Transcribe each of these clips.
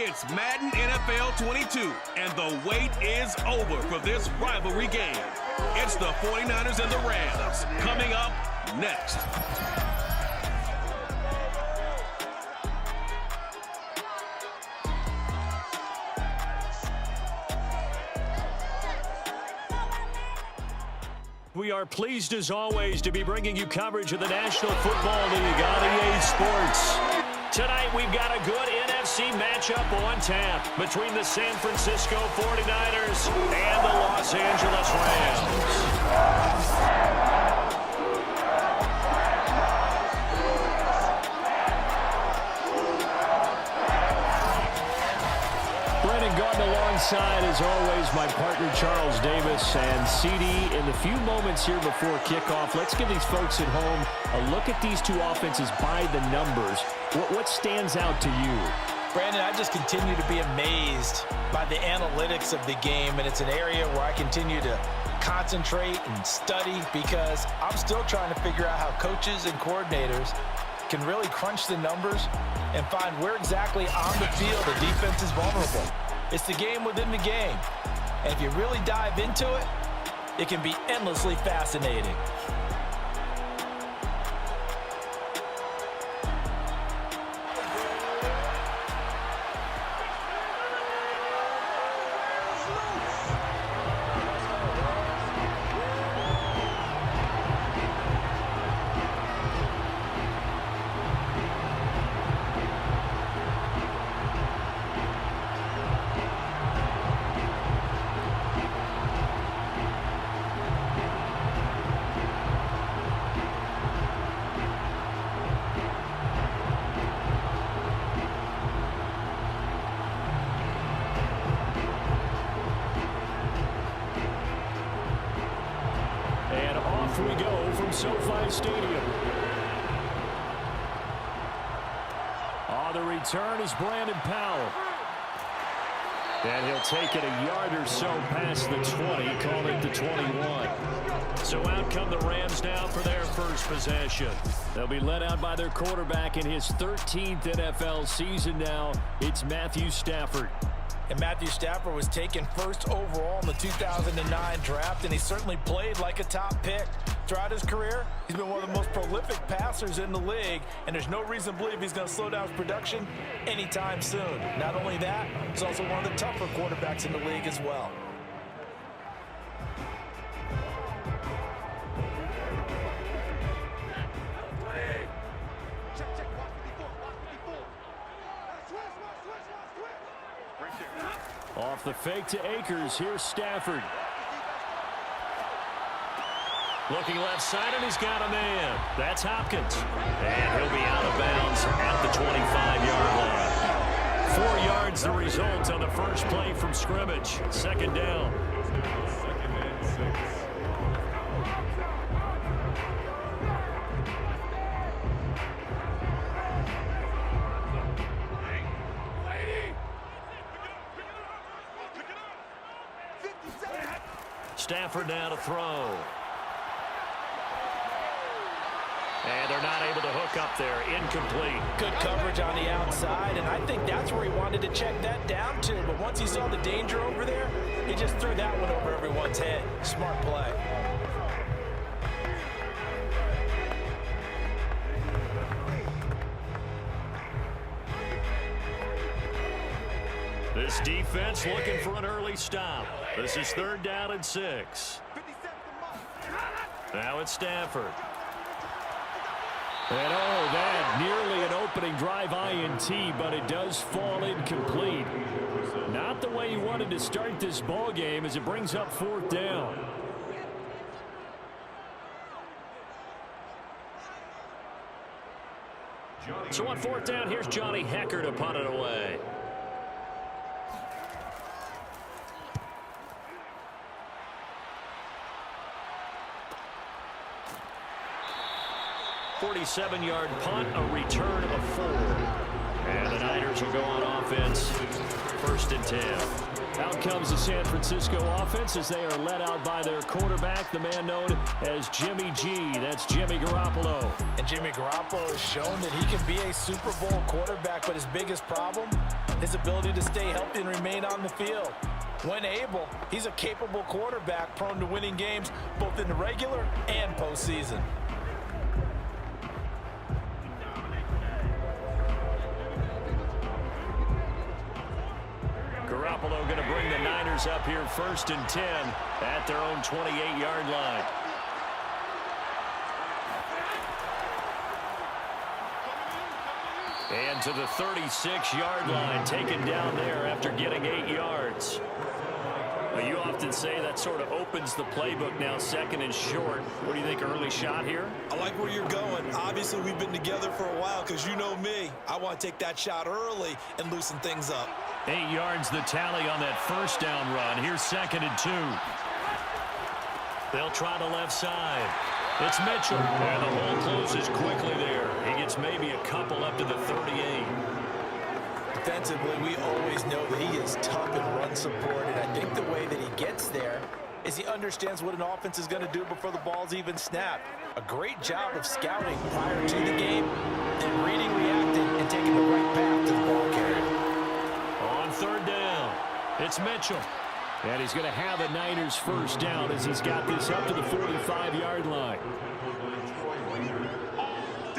It's Madden NFL 22, and the wait is over for this rivalry game. It's the 49ers and the Rams coming up next. We are pleased as always to be bringing you coverage of the National Football League on EA Sports. Tonight we've got a good NFC matchup on tap between the San Francisco 49ers and the Los Angeles Rams. Alongside, as always, my partner Charles Davis and CD. In the few moments here before kickoff, let's give these folks at home a look at these two offenses by the numbers. What stands out to you? Brandon, I just continue to be amazed by the analytics of the game, and it's an area where I continue to concentrate and study because I'm still trying to figure out how coaches and coordinators can really crunch the numbers and find where exactly on the field the defense is vulnerable. It's the game within the game. And if you really dive into it, it can be endlessly fascinating. We go from SoFi Stadium. The return is Brandon Powell. And he'll take it a yard or so past the 20, call it the 21. So out come the Rams now for their first possession. They'll be led out by their quarterback in his 13th NFL season now. It's Matthew Stafford. And Matthew Stafford was taken first overall in the 2009 draft, and he certainly played like a top pick. Throughout his career, he's been one of the most prolific passers in the league, and there's no reason to believe he's going to slow down his production anytime soon. Not only that, he's also one of the tougher quarterbacks in the league as well. Off the fake to Akers, here's Stafford. Looking left side, and he's got a man. That's Hopkins. And he'll be out of bounds at the 25-yard line. 4 yards the result on the first play from scrimmage. Second down. Stafford now to throw. And they're not able to hook up there. Incomplete. Good coverage on the outside, and I think that's where he wanted to check that down to. But once he saw the danger over there, he just threw that one over everyone's head. Smart play. This defense looking for an early stop. This is 3rd down and 6. Now it's Stafford. And that nearly an opening drive INT, but it does fall incomplete. Not the way you wanted to start this ball game as it brings up 4th down. So on 4th down, here's Johnny Hecker to punt it away. .47-yard punt, a return of 4. And the Niners will go on offense, 1st and 10. Out comes the San Francisco offense as they are led out by their quarterback, the man known as Jimmy G. That's Jimmy Garoppolo. And Jimmy Garoppolo has shown that he can be a Super Bowl quarterback, but his biggest problem, his ability to stay healthy and remain on the field. When able, he's a capable quarterback prone to winning games both in the regular and postseason. Garoppolo going to bring the Niners up here 1st and 10 at their own 28-yard line. And to the 36-yard line, taken down there after getting 8 yards. Well, you often say that sort of opens the playbook now, 2nd and short. What do you think, early shot here? I like where you're going. Obviously, we've been together for a while because you know me. I want to take that shot early and loosen things up. 8 yards the tally on that 1st down run. Here's 2nd and 2. They'll try the left side. It's Mitchell. And the hole closes quickly there. He gets maybe a couple up to the 38. Defensively, we always know that he is tough in run support, and I think the way that he gets there is he understands what an offense is going to do before the ball's even snapped. A great job of scouting prior to the game, then reading, reacting, and taking the right path to the ball carrier. On 3rd down, it's Mitchell. And he's going to have a Niners 1st down as he's got this up to the 45-yard line.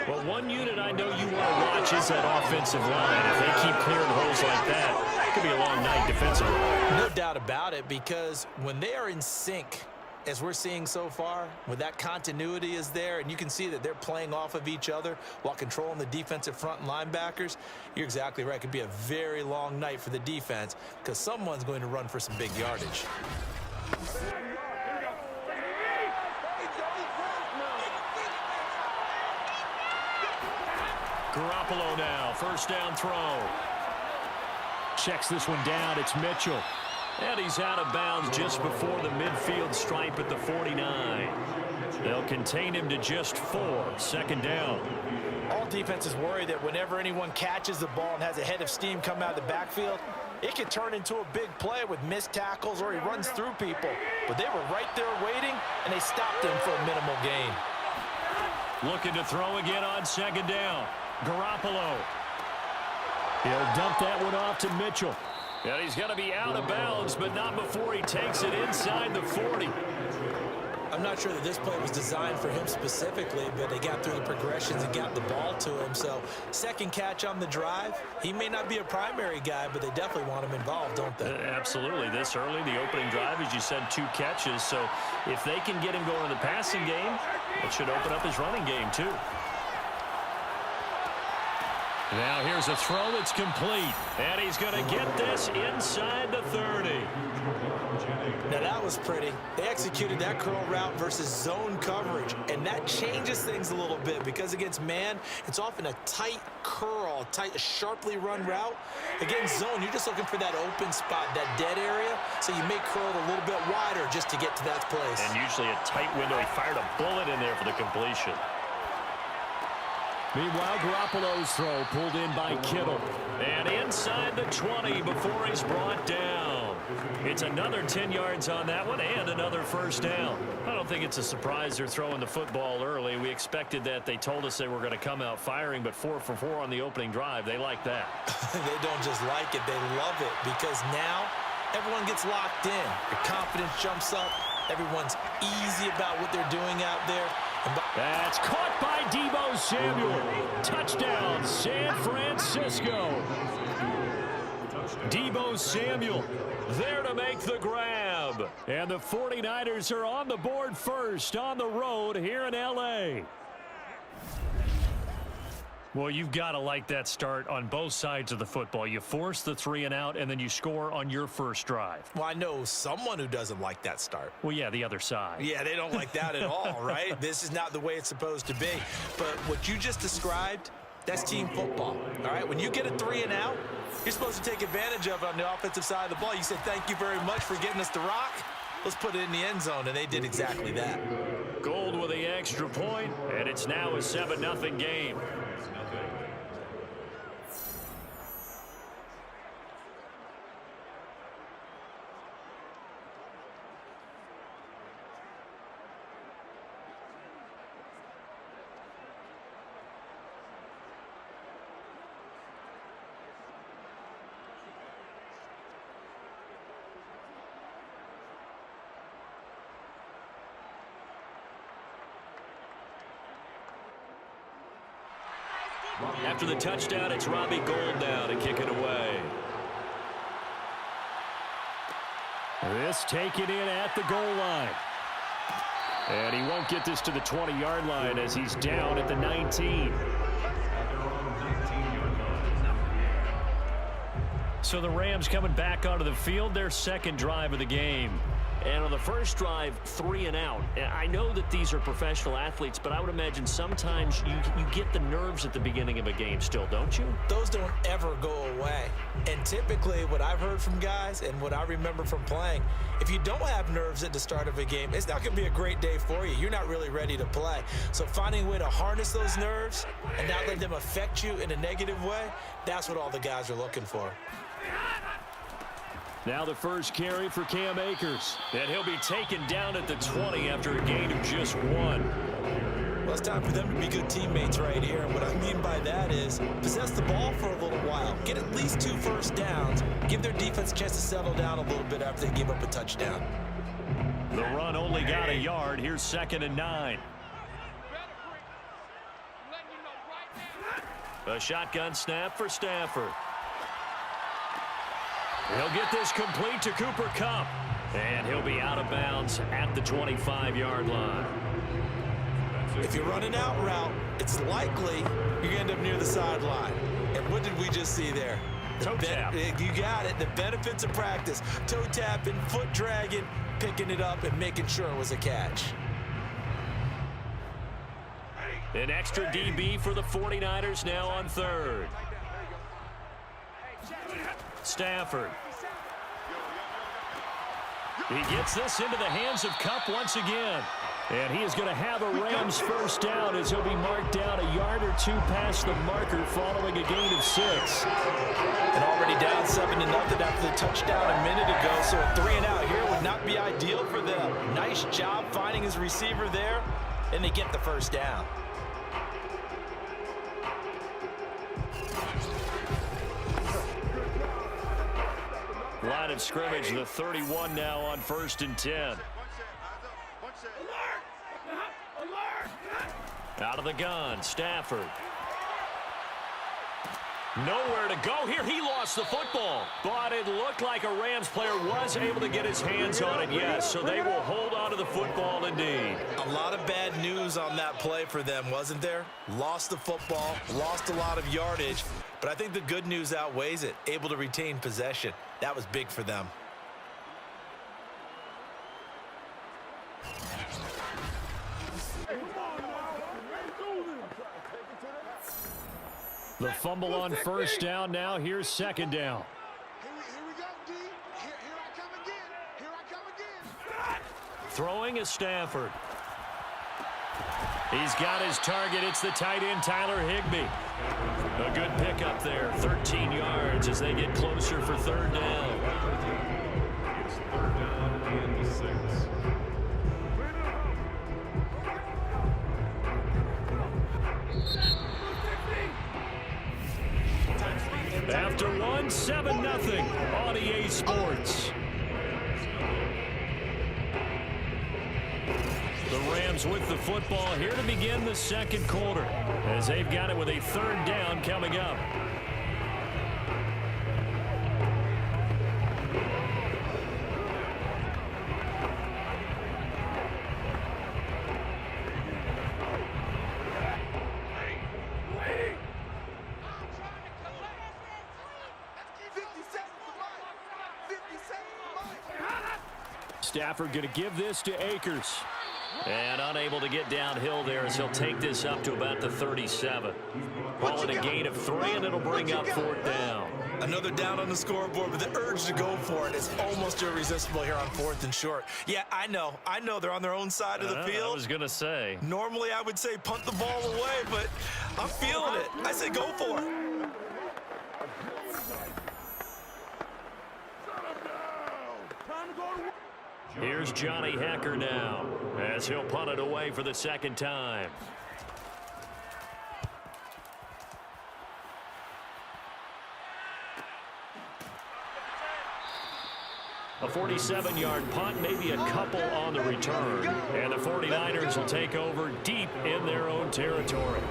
Well, one unit I know you want to watch is that offensive line. If they keep clearing holes like that, it could be a long night defensively. No doubt about it, because when they are in sync, as we're seeing so far, when that continuity is there, and you can see that they're playing off of each other while controlling the defensive front and linebackers, you're exactly right. It could be a very long night for the defense because someone's going to run for some big yardage. Garoppolo now, 1st down throw. Checks this one down, it's Mitchell. And he's out of bounds just before the midfield stripe at the 49. They'll contain him to just 4, 2nd down. All defenses worry that whenever anyone catches the ball and has a head of steam come out of the backfield, it can turn into a big play with missed tackles or he runs through people. But they were right there waiting, and they stopped him for a minimal gain. Looking to throw again on 2nd down. Garoppolo. He'll dump that one off to Mitchell. And he's going to be out of bounds, but not before he takes it inside the 40. I'm not sure that this play was designed for him specifically, but they got through the progressions and got the ball to him. So 2nd catch on the drive. He may not be a primary guy, but they definitely want him involved, don't they? Absolutely. This early, the opening drive, as you said, 2 catches. So if they can get him going in the passing game, it should open up his running game too. Now here's a throw that's complete. And he's going to get this inside the 30. Now that was pretty. They executed that curl route versus zone coverage, and that changes things a little bit because against man, it's often a tight curl, a sharply run route. Against zone, you're just looking for that open spot, that dead area, so you may curl it a little bit wider just to get to that place. And usually a tight window. He fired a bullet in there for the completion. Meanwhile, Garoppolo's throw pulled in by Kittle. And inside the 20 before he's brought down. It's another 10 yards on that one and another 1st down. I don't think it's a surprise they're throwing the football early. We expected that. They told us they were going to come out firing, but 4 for 4 on the opening drive. They like that. They don't just like it, they love it, because now everyone gets locked in. The confidence jumps up. Everyone's easy about what they're doing out there. That's caught by Deebo Samuel. Touchdown, San Francisco. Deebo Samuel there to make the grab. And the 49ers are on the board first on the road here in L.A. Well, you've got to like that start on both sides of the football. You force the 3 and out, and then you score on your first drive. Well, I know someone who doesn't like that start. Well, yeah, the other side. Yeah, they don't like that at all, right? This is not the way it's supposed to be. But what you just described, that's team football, all right? When you get a 3 and out, you're supposed to take advantage of it on the offensive side of the ball. You said, thank you very much for getting us the rock. Let's put it in the end zone, and they did exactly that. Gold with the extra point, and it's now a 7-0 game. After the touchdown, it's Robbie Gould now to kick it away. This taken in at the goal line. And he won't get this to the 20-yard line as he's down at the 19. So the Rams coming back onto the field, their second drive of the game. And on the first drive, 3 and out. I know that these are professional athletes, but I would imagine sometimes you get the nerves at the beginning of a game still, don't you? Those don't ever go away. And typically what I've heard from guys and what I remember from playing, if you don't have nerves at the start of a game, it's not going to be a great day for you. You're not really ready to play. So finding a way to harness those nerves and not let them affect you in a negative way, that's what all the guys are looking for. Now the first carry for Cam Akers. And he'll be taken down at the 20 after a gain of just 1. Well, it's time for them to be good teammates right here. And what I mean by that is possess the ball for a little while. Get at least 2 first downs. Give their defense a chance to settle down a little bit after they give up a touchdown. The run only got a yard. Here's 2nd and 9. A shotgun snap for Stafford. He'll get this complete to Cooper Kupp. And he'll be out of bounds at the 25-yard line. If you're running out route, it's likely you're going to end up near the sideline. And what did we just see there? Toe tap. You got it. The benefits of practice. Toe tapping, foot dragging, picking it up, and making sure it was a catch. An extra DB for the 49ers now on 3rd. Stafford. He gets this into the hands of Kupp once again. And he is going to have a Rams first down as he'll be marked down a yard or 2 past the marker following a gain of 6. And already down 7-0 after the touchdown a minute ago. So a 3 and out here would not be ideal for them. Nice job finding his receiver there. And they get the first down. Line of scrimmage, the 31 now on 1st and 10. Out of the gun, Stafford. Nowhere to go here. He lost the football. But it looked like a Rams player was able to get his hands on it, yes. So they will hold on to the football indeed. A lot of bad news on that play for them, wasn't there? Lost the football, lost a lot of yardage. But I think the good news outweighs it. Able to retain possession. That was big for them. The fumble on first down now. Here's 2nd down. Here we go, D. Here I come again. Here I come again. Throwing is Stafford. He's got his target. It's the tight end, Tyler Higbee. A good pickup there. 13 yards as they get closer for 3rd down. It's 3rd down and 6. After 1, 7-0 on EA Sports. The Rams with the football here to begin the 2nd quarter as they've got it with a 3rd down coming up. Stafford going to give this to Akers. And unable to get downhill there as he'll take this up to about the 37. Ball at a gain of 3, and it'll bring up 4th down. Another down on the scoreboard, but the urge to go for it is almost irresistible here on 4th and short. Yeah, I know they're on their own side of the field. I was going to say. Normally I would say punt the ball away, but I'm feeling it. I say go for it. Here's Johnny Hecker now as he'll punt it away for the 2nd time. A 47-yard punt, maybe a couple on the return. And the 49ers will take over deep in their own territory.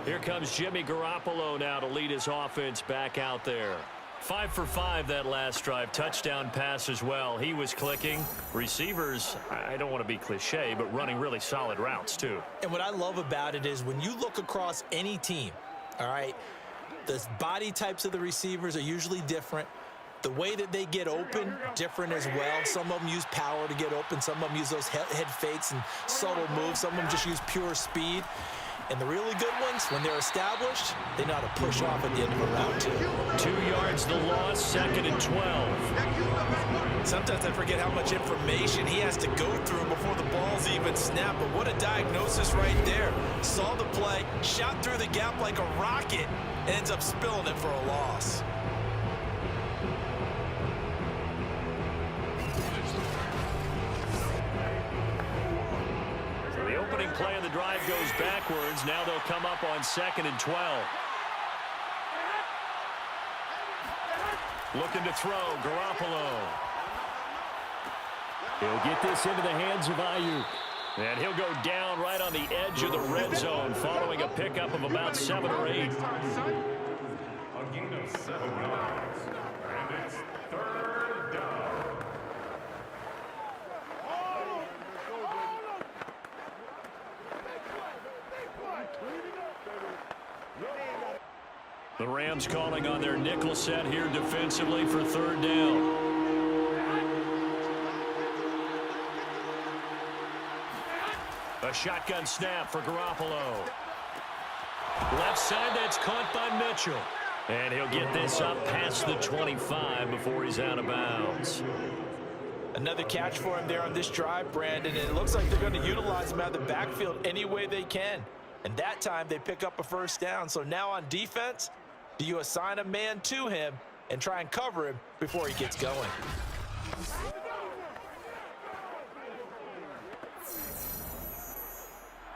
Here comes Jimmy Garoppolo now to lead his offense back out there. 5 for 5 that last drive. Touchdown pass as well. He was clicking. Receivers, I don't want to be cliche, but running really solid routes too. And what I love about it is when you look across any team, all right, the body types of the receivers are usually different. The way that they get open, different as well. Some of them use power to get open. Some of them use those head fakes and subtle moves. Some of them just use pure speed. And the really good ones, when they're established, they know how to push off at the end of a route, too. 2 yards the loss, 2nd and 12. Sometimes I forget how much information he has to go through before the ball's even snapped. But what a diagnosis right there. Saw the play, shot through the gap like a rocket, ends up spilling it for a loss. Opening play of the drive goes backwards. Now they'll come up on 2nd and 12. Looking to throw, Garoppolo. He'll get this into the hands of Ayuk. And he'll go down right on the edge of the red zone following a pickup of about 7 or 8. A gain of 7 yards. And it's 3rd down. The Rams calling on their nickel set here defensively for 3rd down. A shotgun snap for Garoppolo. Left side, that's caught by Mitchell. And he'll get this up past the 25 before he's out of bounds. Another catch for him there on this drive, Brandon. And it looks like they're going to utilize him out of the backfield any way they can. And that time they pick up a 1st down. So now on defense, do you assign a man to him and try and cover him before he gets going?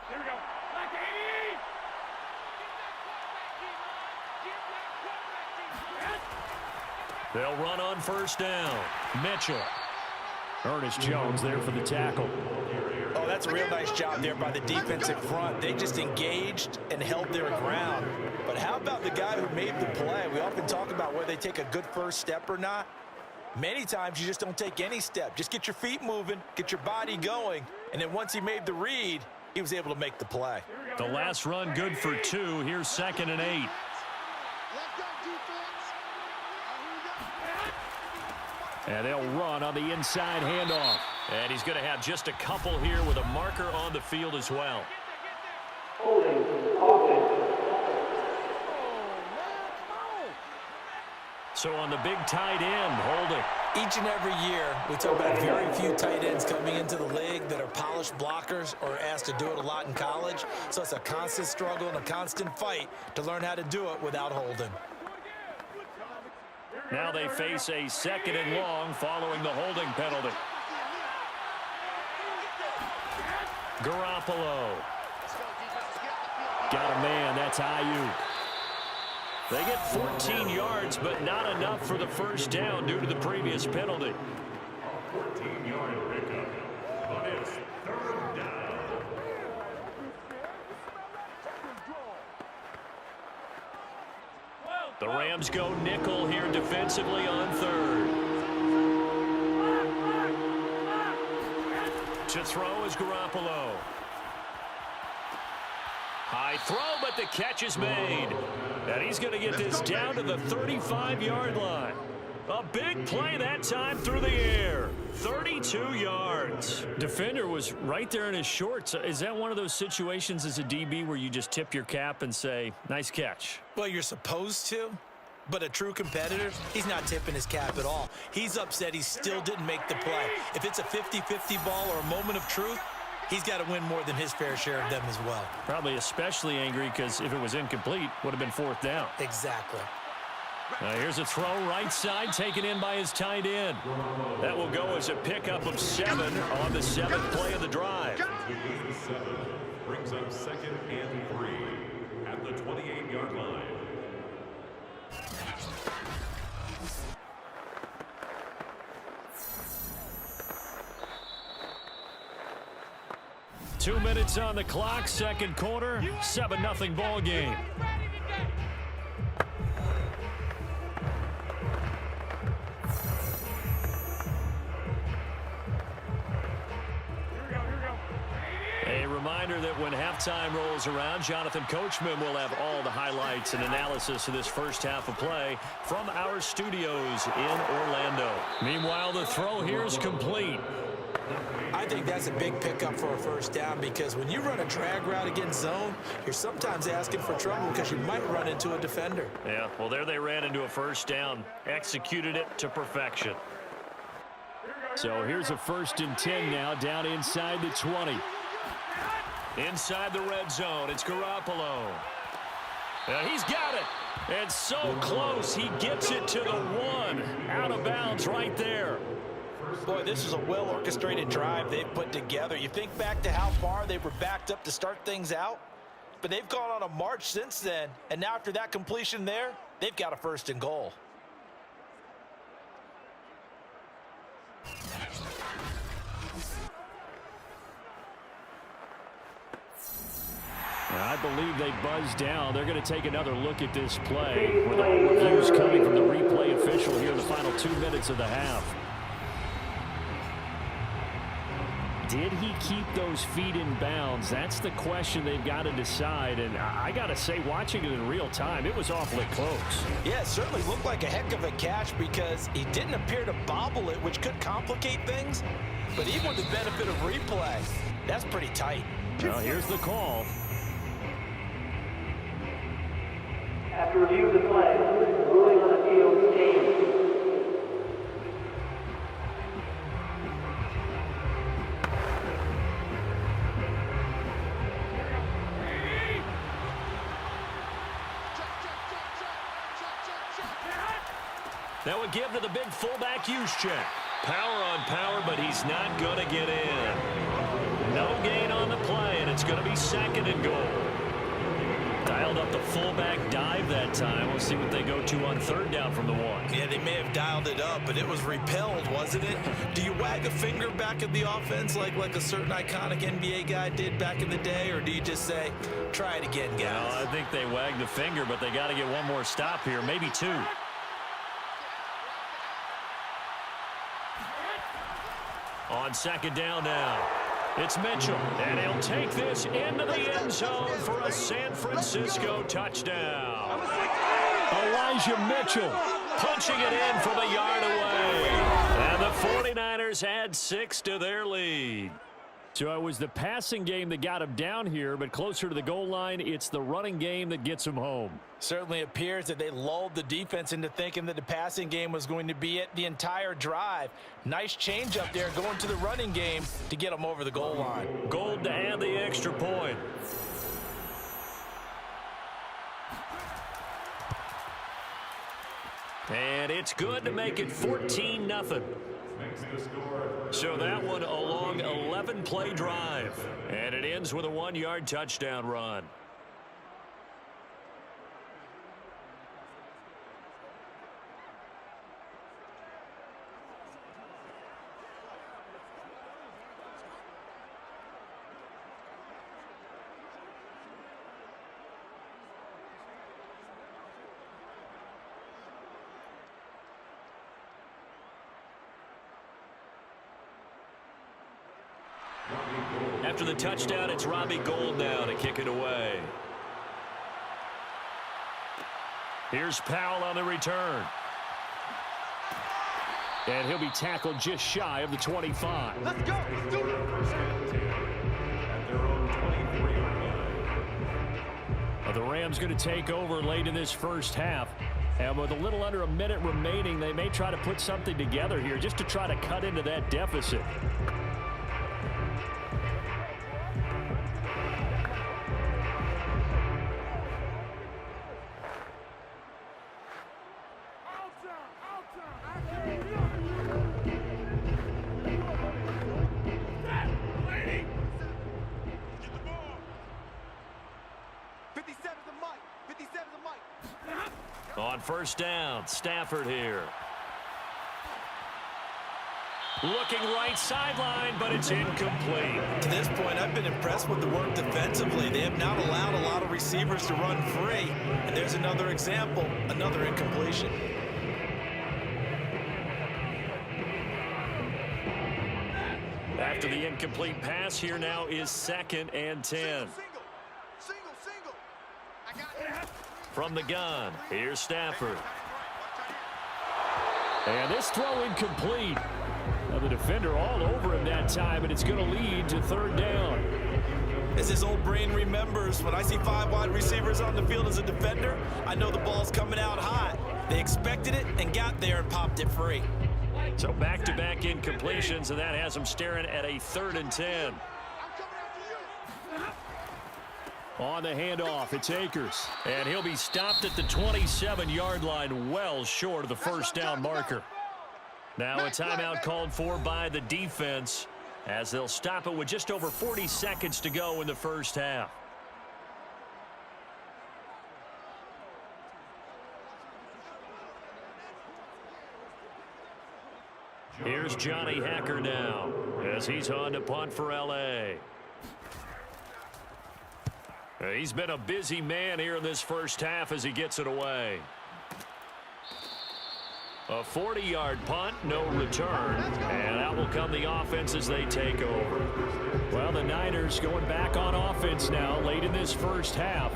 Here we go. They'll run on 1st down. Mitchell. Ernest Jones there for the tackle. Oh, that's a real nice job there by the defensive front. They just engaged and held their ground. But how about the guy who made the play? We often talk about whether they take a good first step or not. Many times you just don't take any step. Just get your feet moving, get your body going, and then once he made the read, he was able to make the play. The last run good for 2. Here's 2nd and 8. Let's go, defense. And they'll run on the inside handoff. And he's going to have just a couple here with a marker on the field as well. So on the big tight end, holding. Each and every year, we talk about very few tight ends coming into the league that are polished blockers or asked to do it a lot in college. So it's a constant struggle and a constant fight to learn how to do it without holding. Now they face a 2nd and long following the holding penalty. Garoppolo. Got a man, that's Ayuk. They get 14 yards, but not enough for the 1st down due to the previous penalty. 14-yard pickup. But it's 3rd down. The Rams go nickel here defensively on 3rd. To throw is Garoppolo. High throw, but the catch is made. And he's going to get this down to the 35-yard line. A big play that time through the air. 32 yards. Defender was right there in his shorts. Is that one of those situations as a DB where you just tip your cap and say, nice catch? Well, you're supposed to, but a true competitor, he's not tipping his cap at all. He's upset he still didn't make the play. If it's a 50-50 ball or a moment of truth, he's got to win more than his fair share of them as well. Probably especially angry because if it was incomplete, would have been 4th down. Exactly. Here's a throw right side taken in by his tight end. That will go as a pickup of 7 on the 7th play of the drive. 7 brings up 2nd and 3 at the 28-yard line. 2 minutes on the clock, second quarter, 7-0 ball game. A reminder that when halftime rolls around, Jonathan Coachman will have all the highlights and analysis of this first half of play from our studios in Orlando. Meanwhile, the throw here is complete. I think that's a big pickup for a first down because when you run a drag route against zone, you're sometimes asking for trouble because you might run into a defender. Yeah, well, there they ran into a first down, executed it to perfection. So here's a 1st and 10 now, down inside the 20. Inside the red zone, it's Garoppolo. He's got it. And so close, he gets it to the 1. Out of bounds right there. Boy, this is a well-orchestrated drive they've put together. You think back to how far they were backed up to start things out, but they've gone on a march since then, and now after that completion there, they've got a 1st and goal. I believe they buzzed down. They're going to take another look at this play with all reviews coming from the replay official here in the final 2 minutes of the half. Did he keep those feet in bounds? That's the question they've got to decide. And I got to say, watching it in real time, it was awfully close. Yeah, it certainly looked like a heck of a catch because he didn't appear to bobble it, which could complicate things. But even with the benefit of replay, that's pretty tight. Well, here's the call. After review of the play, ruling on the field, game. That would give to the big fullback use check. Power on power, but he's not going to get in. No gain on the play, and it's going to be 2nd and goal. Dialed up the fullback dive that time. We'll see what they go to on 3rd down from the 1. Yeah, they may have dialed it up, but it was repelled, wasn't it? Do you wag a finger back at the offense like a certain iconic NBA guy did back in the day, or do you just say, try it again, guys? No, I think they wagged the finger, but they got to get one more stop here, maybe 2. On 2nd down now, it's Mitchell, and he'll take this into the end zone for a San Francisco touchdown. Elijah Mitchell punching it in from a yard away. And the 49ers add 6 to their lead. So it was the passing game that got him down here, but closer to the goal line, it's the running game that gets him home. Certainly appears that they lulled the defense into thinking that the passing game was going to be it the entire drive. Nice change up there going to the running game to get them over the goal line. Gold to add the extra point. And it's good to make it 14-0. So that one a long 11-play drive. And it ends with a 1-yard touchdown run. After the touchdown, it's Robbie Gould now to kick it away. Here's Powell on the return. And he'll be tackled just shy of the 25. Let's go. Let's do it. The Rams going to take over late in this first half. And with a little under a minute remaining, they may try to put something together here just to try to cut into that deficit. On 1st down, Stafford here. Looking right sideline, but it's incomplete. To this point, I've been impressed with the work defensively. They have not allowed a lot of receivers to run free. And there's another example, another incompletion. After the incomplete pass, here now is 2nd and 10. Single. I got it. From the gun, here's Stafford. And this throw incomplete. Now the defender all over him that time, and it's going to lead to 3rd down. As his old brain remembers, when I see 5 wide receivers on the field as a defender, I know the ball's coming out hot. They expected it and got there and popped it free. So back-to-back incompletions, and that has them staring at a 3rd and 10. On the handoff, it's Akers. And he'll be stopped at the 27-yard line, well short of the first down marker. Now a timeout called for by the defense as they'll stop it with just over 40 seconds to go in the first half. Here's Johnny Hacker now as he's on to punt for L.A. He's been a busy man here in this first half as he gets it away. A 40-yard punt, no return, and out will come the offense as they take over. Well, the Niners going back on offense now late in this first half,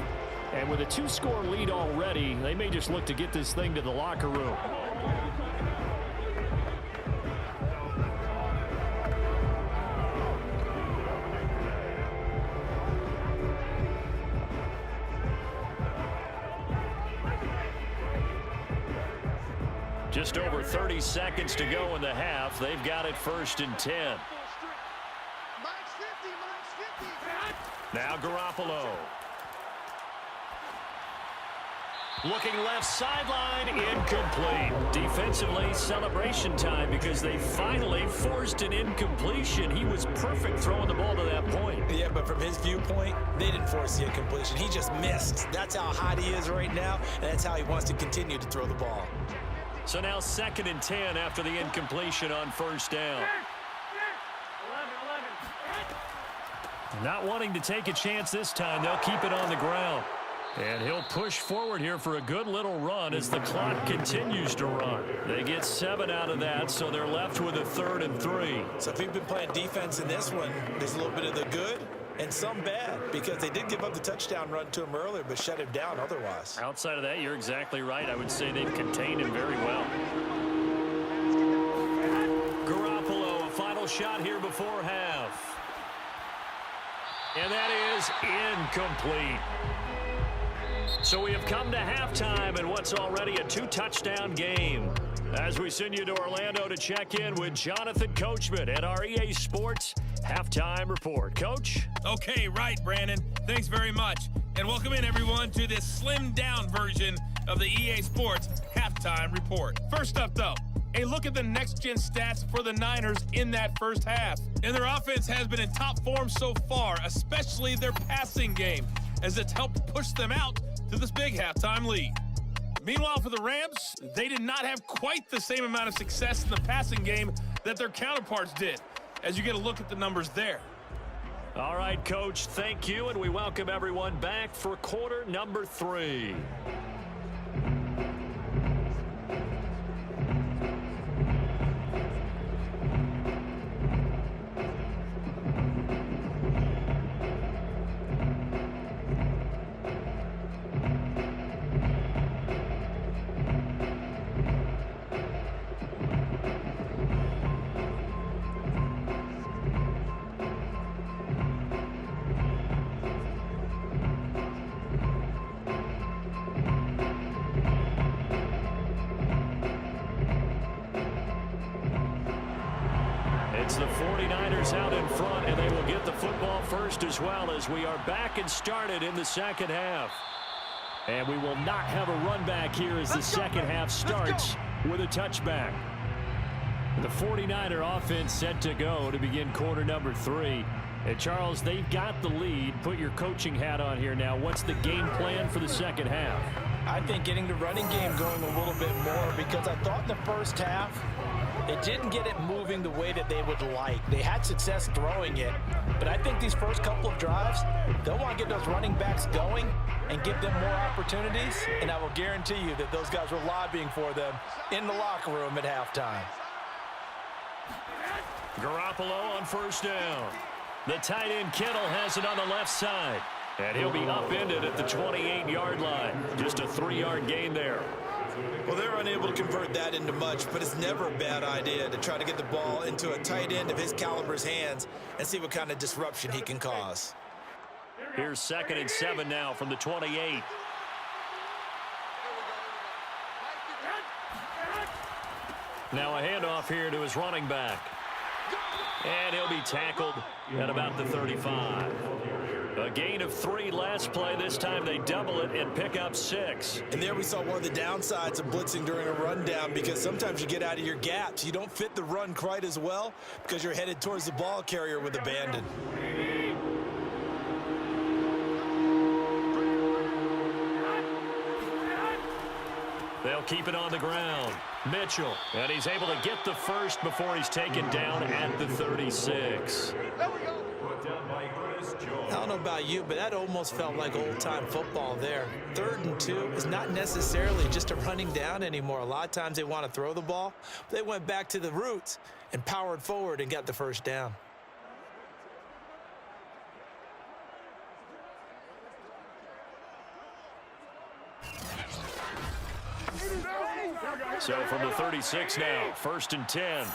and with a 2-score lead already, they may just look to get this thing to the locker room. Just over 30 seconds to go in the half. They've got it 1st and 10. Now Garoppolo. Looking left sideline, incomplete. Defensively, celebration time because they finally forced an incompletion. He was perfect throwing the ball to that point. Yeah, but from his viewpoint, they didn't force the incompletion. He just missed. That's how hot he is right now, and that's how he wants to continue to throw the ball. So now 2nd and 10 after the incompletion on first down. Not wanting to take a chance this time, they'll keep it on the ground. And he'll push forward here for a good little run as the clock continues to run. They get 7 out of that, so they're left with a 3rd and 3. So if you've been playing defense in this one, there's a little bit of the good and some bad, because they did give up the touchdown run to him earlier, but shut him down otherwise. Outside of that, you're exactly right. I would say they've contained him very well. Garoppolo, a final shot here before half. And that is incomplete. So we have come to halftime in what's already a 2-touchdown game. As we send you to Orlando to check in with Jonathan Coachman at our EA Sports Halftime Report. Coach? Okay, right, Brandon. Thanks very much. And welcome in, everyone, to this slimmed-down version of the EA Sports Halftime Report. First up, though, a look at the next-gen stats for the Niners in that first half. And their offense has been in top form so far, especially their passing game, as it's helped push them out to this big halftime lead. Meanwhile, for the Rams, they did not have quite the same amount of success in the passing game that their counterparts did, as you get a look at the numbers there. All right, Coach, thank you, and we welcome everyone back for quarter number 3. It's the 49ers out in front, and they will get the football first as well as we are back and started in the second half. And we will not have a run back here as the second half starts with a touchback. The 49er offense set to go to begin quarter number 3. And Charles, they've got the lead. Put your coaching hat on here now. What's the game plan for the second half? I think getting the running game going a little bit more, because I thought in the first half It didn't get it moving the way that they would like. They had success throwing it, but I think these first couple of drives, they'll want to get those running backs going and give them more opportunities, and I will guarantee you that those guys were lobbying for them in the locker room at halftime. Garoppolo on first down. The tight end Kittle has it on the left side, and he'll be upended at the 28-yard line. Just a 3-yard gain there. Well, they're unable to convert that into much, but it's never a bad idea to try to get the ball into a tight end of his caliber's hands and see what kind of disruption he can cause. Here's 2nd and 7 now from the 28. Now a handoff here to his running back. And he'll be tackled at about the 35. A gain of 3 last play. This time they double it and pick up 6. And there we saw one of the downsides of blitzing during a rundown, because sometimes you get out of your gaps. You don't fit the run quite as well because you're headed towards the ball carrier with abandon. They'll keep it on the ground. Mitchell, and he's able to get the first before he's taken down at the 36. I don't know about you, but that almost felt like old-time football there. 3rd and 2 is not necessarily just a running down anymore. A lot of times they want to throw the ball. They went back to the roots and powered forward and got the first down. So from the 36 now, 1st and 10.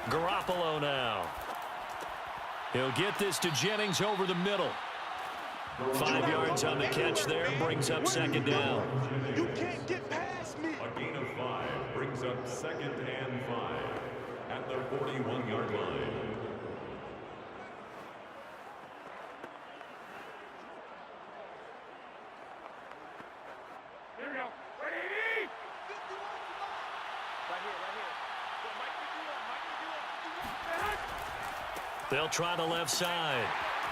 Garoppolo now. He'll get this to Jennings over the middle. 5 yards on the catch there, brings up 2nd down. You can't get past me. A gain of 5 brings up 2nd and 5 at the 41-yard line. They'll try the left side.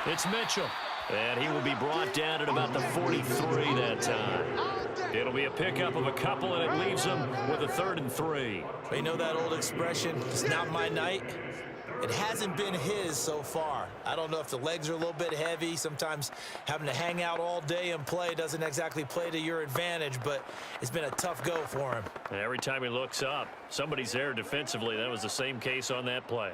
It's Mitchell. And he will be brought down at about the 43 that time. It'll be a pickup of a couple, and it leaves them with a 3rd and 3. You know that old expression, it's not my night? It hasn't been his so far. I don't know if the legs are a little bit heavy. Sometimes having to hang out all day and play doesn't exactly play to your advantage, but it's been a tough go for him. And every time he looks up, somebody's there defensively. That was the same case on that play.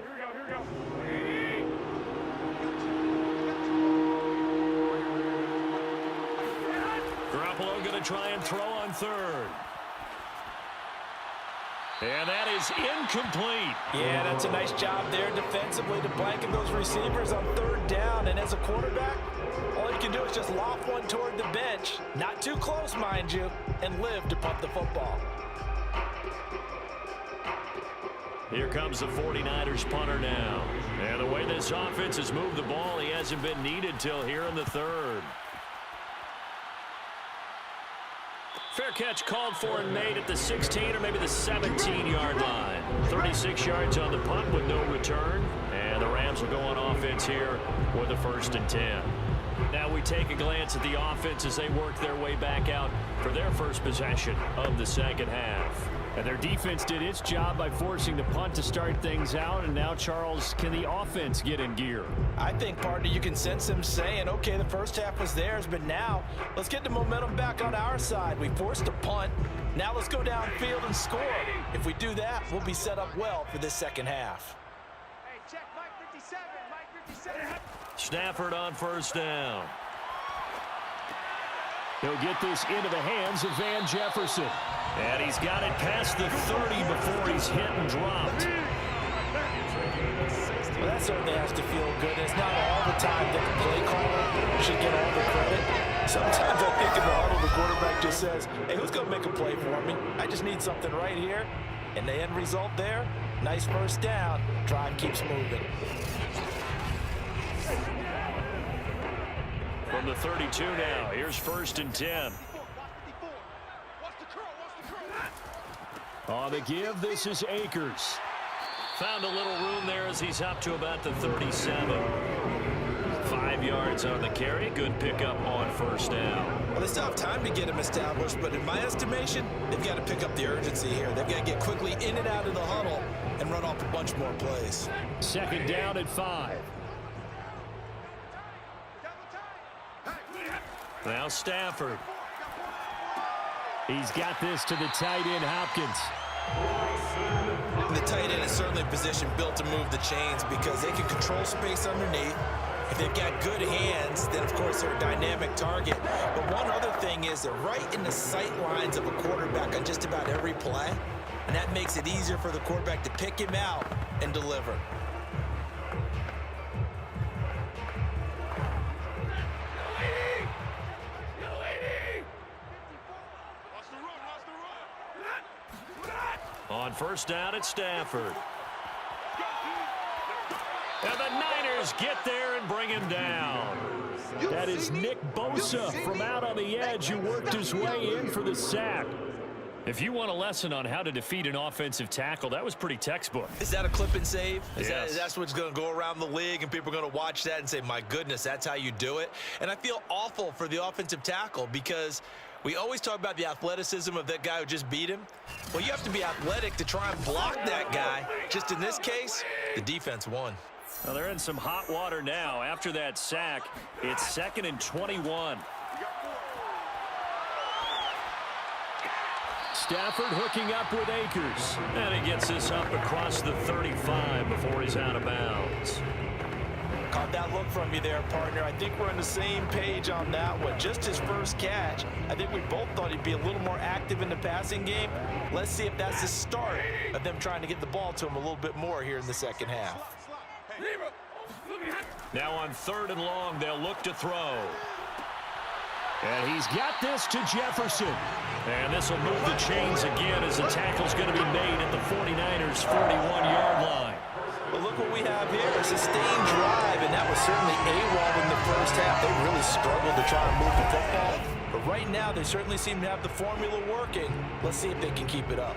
Garoppolo going to try and throw on 3rd. And that is incomplete. Yeah, that's a nice job there defensively to blanket those receivers on 3rd down. And as a quarterback, all you can do is just loft one toward the bench. Not too close, mind you, and live to punt the football. Here comes the 49ers punter now. And the way this offense has moved the ball, he hasn't been needed till here in the 3rd. Fair catch called for and made at the 16 or maybe the 17-yard line. 36 yards on the punt with no return. And the Rams will go on offense here with a 1st and 10. Now we take a glance at the offense as they work their way back out for their first possession of the 2nd half. And their defense did its job by forcing the punt to start things out. And now, Charles, can the offense get in gear? I think, partner, you can sense them saying, okay, the first half was theirs, but now let's get the momentum back on our side. We forced a punt. Now let's go downfield and score. If we do that, we'll be set up well for this 2nd half. Hey, check Mike 57, Mike 57. Stafford on 1st down. He'll get this into the hands of Van Jefferson. And he's got it past the 30 before he's hit and dropped. Well, that certainly has to feel good. It's not all the time that the play caller should get all the credit. Sometimes I think in the huddle, the quarterback just says, hey, who's going to make a play for me? I just need something right here. And the end result there, nice 1st down. Drive keeps moving. From the 32 now, here's 1st and 10. On the give, this is Akers. Found a little room there as he's up to about the 37. 5 5 yards on the carry. Good pickup on first down. Well, they still have time to get him established, but in my estimation, they've got to pick up the urgency here. They've got to get quickly in and out of the huddle and run off a bunch more plays. Second down at 5. Now Stafford. He's got this to the tight end, Hopkins. The tight end is certainly a position built to move the chains because they can control space underneath. If they've got good hands, then of course they're a dynamic target. But one other thing is they're right in the sight lines of a quarterback on just about every play. And that makes it easier for the quarterback to pick him out and deliver. On first down, it's Stafford. And the Niners get there and bring him down. That is Nick Bosa from out on the edge who worked his way in for the sack. If you want a lesson on how to defeat an offensive tackle, that was pretty textbook. Is that a clip and save? Yes. That's what's going to go around the league, and people are going to watch that and say, my goodness, that's how you do it? And I feel awful for the offensive tackle because we always talk about the athleticism of that guy who just beat him. Well, you have to be athletic to try and block that guy. Just in this case, the defense won. Well, they're in some hot water now. After that sack, it's 2nd and 21. Stafford hooking up with Akers. And he gets this up across the 35 before he's out of bounds. Caught that look from you there, partner. I think we're on the same page on that one. Just his first catch. I think we both thought he'd be a little more active in the passing game. Let's see if that's the start of them trying to get the ball to him a little bit more here in the second half. Now on 3rd and long, they'll look to throw. And he's got this to Jefferson. And this will move the chains again as the tackle's going to be made at the 49ers' 41-yard line. Well, look what we have here, a sustained drive, and that was certainly AWOL in the first half. They really struggled to try and move the football. But right now, they certainly seem to have the formula working. Let's see if they can keep it up.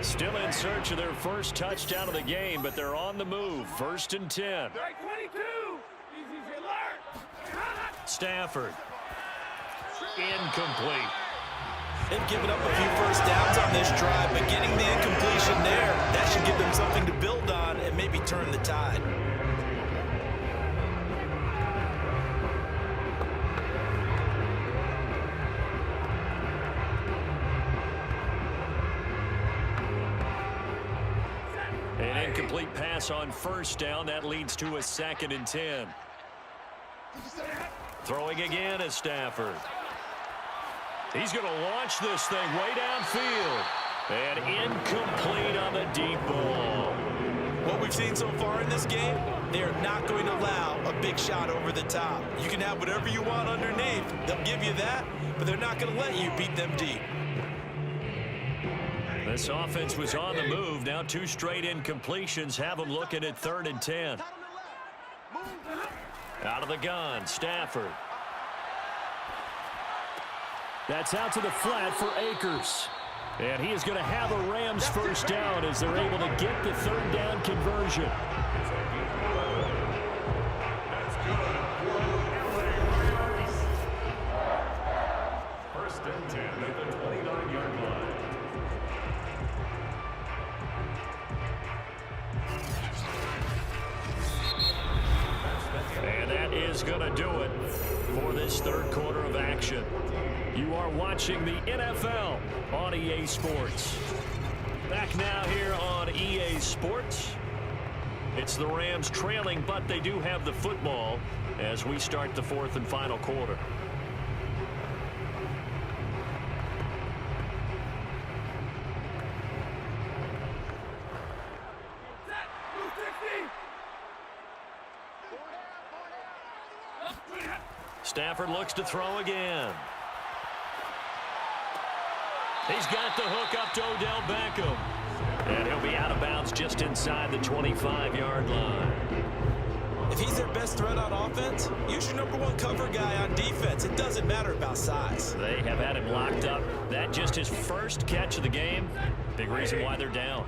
Still in search of their first touchdown of the game, but they're on the move. 1st and 10. Stafford. Incomplete. They've given up a few first downs on this drive, but getting the incompletion there, that should give them something to build on and maybe turn the tide. An incomplete pass on first down. That leads to a 2nd and 10. Throwing again is Stafford. He's going to launch this thing way downfield. And incomplete on the deep ball. What we've seen so far in this game, they are not going to allow a big shot over the top. You can have whatever you want underneath. They'll give you that, but they're not going to let you beat them deep. This offense was on the move. Now 2 straight incompletions have them looking at 3rd and 10. Out of the gun, Stafford. That's out to the flat for Akers. And he is going to have a Rams first down as they're able to get the 3rd down conversion. That's good. 1st and 10 at the 29-yard line. And that is going to do it for this 3rd quarter of action. You are watching the NFL on EA Sports. Back now here on EA Sports. It's the Rams trailing, but they do have the football as we start the 4th and final quarter. Stafford looks to throw again. He's got the hook up to Odell Beckham. And he'll be out of bounds just inside the 25-yard line. If he's their best threat on offense, use your number one cover guy on defense. It doesn't matter about size. They have had him locked up. That just his first catch of the game. Big reason why they're down.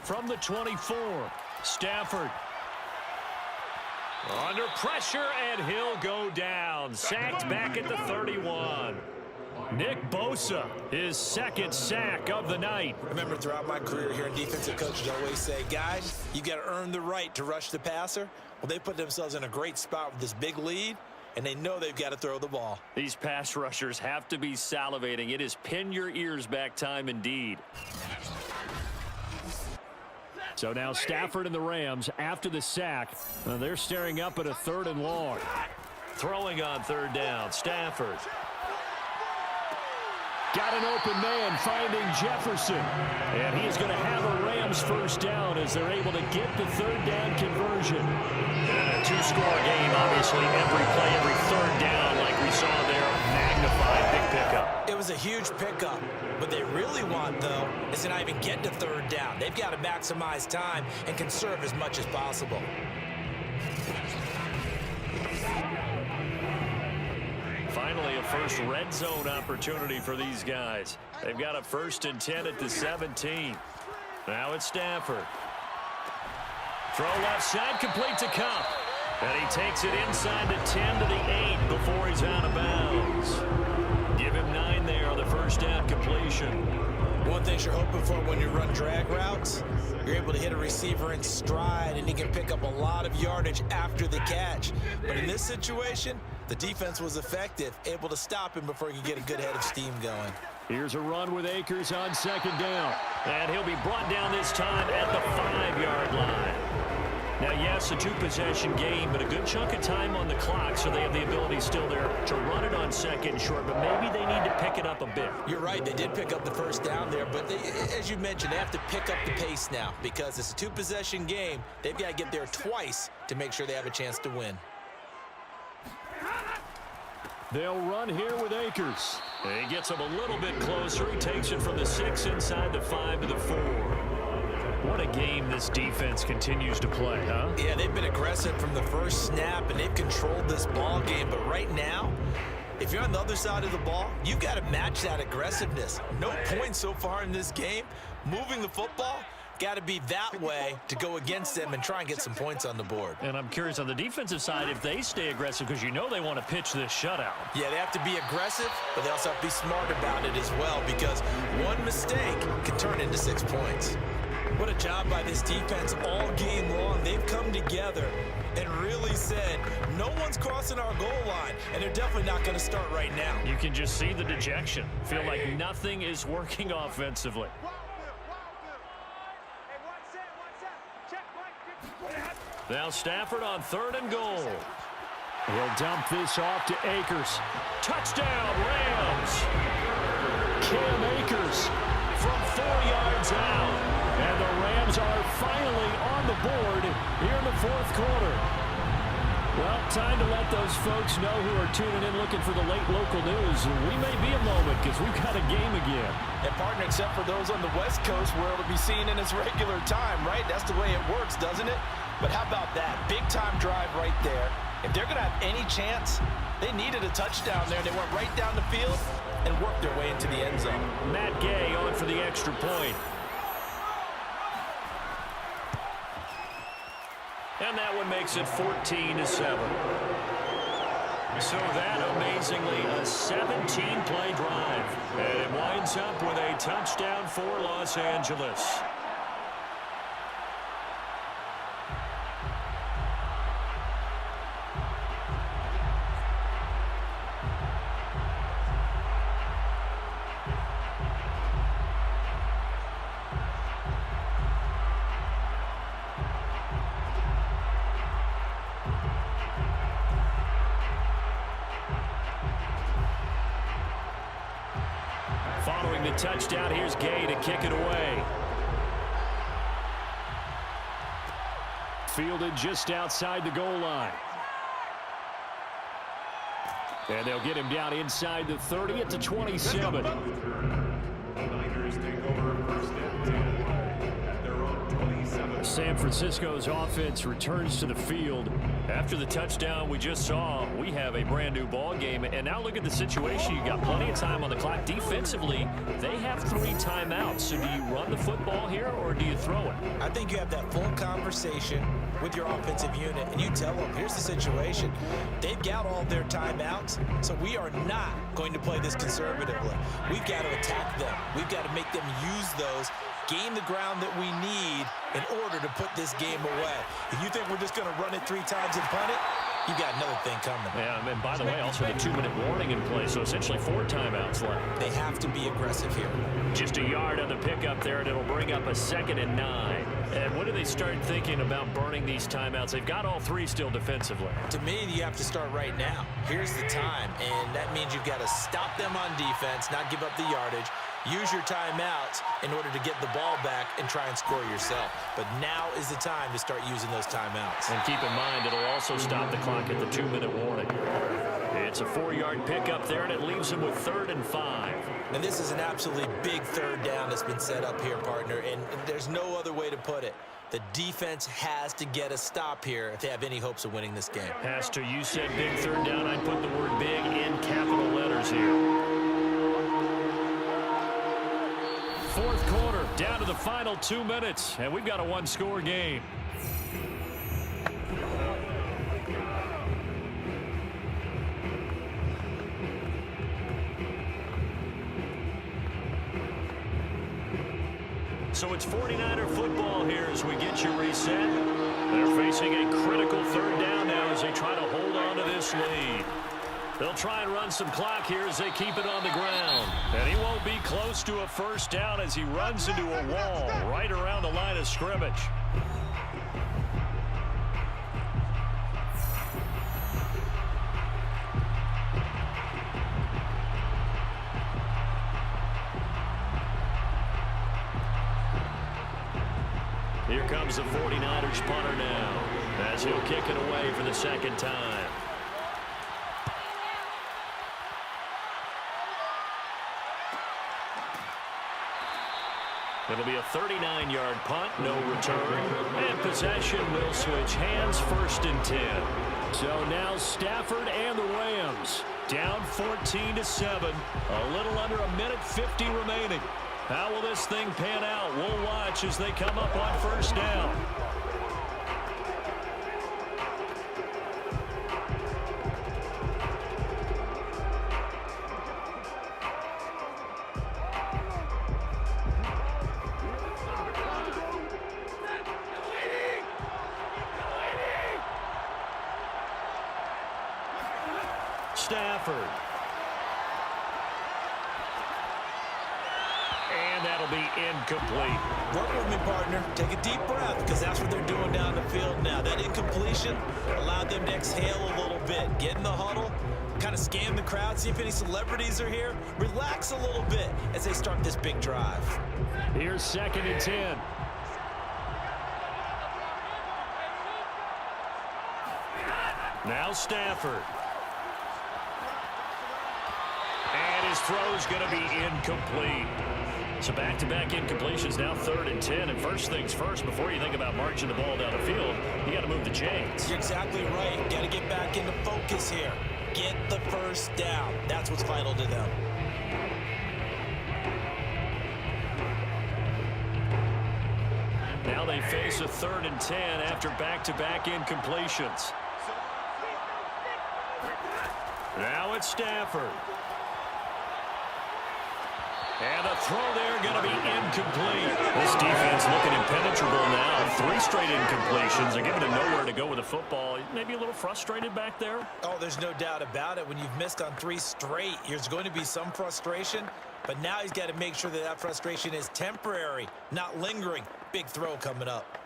From the 24, Stafford. Under pressure, and he'll go down. Sacked back at the 31. Nick Bosa, his second sack of the night. Remember, throughout my career here, defensive coaches always say, guys, you got to earn the right to rush the passer. Well, they put themselves in a great spot with this big lead, and they know they've got to throw the ball. These pass rushers have to be salivating. It is pin your ears back time indeed. So now Stafford and the Rams, after the sack, they're staring up at a 3rd and long. Throwing on 3rd down, Stafford. Got an open man, finding Jefferson. And he is going to have a Rams first down as they're able to get the 3rd down conversion. And a 2-score game, obviously, every play, every 3rd down, like we saw there, magnified, big pickup. It was a huge pickup. What they really want, though, is to not even get to 3rd down. They've got to maximize time and conserve as much as possible. Finally, a first red zone opportunity for these guys. They've got a 1st and 10 at the 17. Now it's Stafford. Throw left side, complete to Cup. And he takes it inside the 10 to the 8 before he's out of bounds. Give him 9 there on the first down completion. One thing you're hoping for when you run drag routes, you're able to hit a receiver in stride, and he can pick up a lot of yardage after the catch. But in this situation, the defense was effective, able to stop him before he could get a good head of steam going. Here's a run with Akers on 2nd down. And he'll be brought down this time at the 5-yard line. Now, yes, a 2-possession game, but a good chunk of time on the clock, so they have the ability still there to run it on 2nd and short, but maybe they need to pick it up a bit. You're right. They did pick up the first down there, but as you mentioned, they have to pick up the pace now because it's a 2-possession game. They've got to get there twice to make sure they have a chance to win. They'll run here with Akers. He gets him a little bit closer. He takes it from the 6 inside the 5 to the 4. What a game this defense continues to play, huh? Yeah, they've been aggressive from the first snap, and they've controlled this ball game. But right now, if you're on the other side of the ball, you've got to match that aggressiveness. No points so far in this game. Moving the football, got to be that way to go against them and try and get some points on the board. And I'm curious on the defensive side if they stay aggressive because you know they want to pitch this shutout. Yeah, they have to be aggressive, but they also have to be smart about it as well because one mistake can turn into 6 points. What a job by this defense all game long. They've come together and really said, no one's crossing our goal line, and they're definitely not going to start right now. You can just see the dejection. Feel like nothing is working offensively. Now Stafford on 3rd and goal. He'll dump this off to Akers. Touchdown, Rams! Cam Akers from 4 yards out. And the Rams are finally on the board here in the 4th quarter. Well, time to let those folks know who are tuning in looking for the late local news. We may be a moment because we've got a game again. And partner, except for those on the West Coast where it'll be seen in its regular time, right? That's the way it works, doesn't it? But how about that? Big time drive right there. If they're going to have any chance, they needed a touchdown there. They went right down the field and worked their way into the end zone. Matt Gay on for the extra point. And that one makes it 14-7. So that, amazingly, a 17-play drive. And it winds up with a touchdown for Los Angeles. Following the touchdown, here's Gay to kick it away. Fielded just outside the goal line. And they'll get him down inside the 30 at the 27. The Niners take over 1st and 10. San Francisco's offense returns to the field. After the touchdown we just saw, we have a brand new ball game. And now look at the situation. You got plenty of time on the clock. Defensively, they have 3 timeouts. So do you run the football here or do you throw it? I think you have that full conversation with your offensive unit, and you tell them, here's the situation. They've got all their timeouts, so we are not going to play this conservatively. We've got to attack them. We've got to make them use those, gain the ground that we need in order to put this game away. If you think we're just going to run it 3 times and punt it, you got another thing coming. Yeah, and by the way, also the 2-minute warning in play, so essentially 4 timeouts left. They have to be aggressive here. Just a yard on the pickup there, and it'll bring up a 2nd and 9. And when do they start thinking about burning these timeouts? They've got all 3 still defensively. To me, you have to start right now. Here's the time, and that means you've got to stop them on defense, not give up the yardage, use your timeouts in order to get the ball back and try and score yourself. But now is the time to start using those timeouts. And keep in mind, it'll also stop the clock at the 2-minute warning. It's a 4-yard pickup there, and it leaves them with 3rd and 5. And this is an absolutely big 3rd down that's been set up here, partner, and there's no other way to put it. The defense has to get a stop here if they have any hopes of winning this game. Pastor, you said big 3rd down. I'd put the word big in capital letters here. 4th quarter, down to the final 2 minutes, and we've got a 1-score game. So it's 49er football here as we get you reset. They're facing a critical 3rd down now as they try to hold on to this lead. They'll try and run some clock here as they keep it on the ground. And he won't be close to a 1st down as he runs into a wall right around the line of scrimmage. Here comes the 49ers punter now as he'll kick it away for the 2nd time. It'll be a 39-yard punt, no return, and possession will switch hands, 1st and 10. So now Stafford and the Rams down 14-7, a little under a minute 50 remaining. How will this thing pan out? We'll watch as they come up on 1st down. Stafford. And that'll be incomplete. Work with me, partner. Take a deep breath, because that's what they're doing down the field now. That incompletion allowed them to exhale a little bit. Get in the huddle, kind of scan the crowd, see if any celebrities are here. Relax a little bit as they start this big drive. Here's 2nd and 10. Now Stafford. And his throw's going to be incomplete. So back-to-back incompletions, now 3rd and 10. And first things first, before you think about marching the ball down the field, you got to move the chains. You're exactly right. Got to get back into focus here. Get the 1st down. That's what's vital to them. Now they face a 3rd and 10 after back-to-back incompletions. Now it's Stafford. And the throw there going to be incomplete. This defense looking impenetrable now. 3 straight incompletions. They're giving him nowhere to go with the football. Maybe a little frustrated back there. Oh, there's no doubt about it. When you've missed on 3 straight, there's going to be some frustration. But now he's got to make sure that that frustration is temporary, not lingering. Big throw coming up.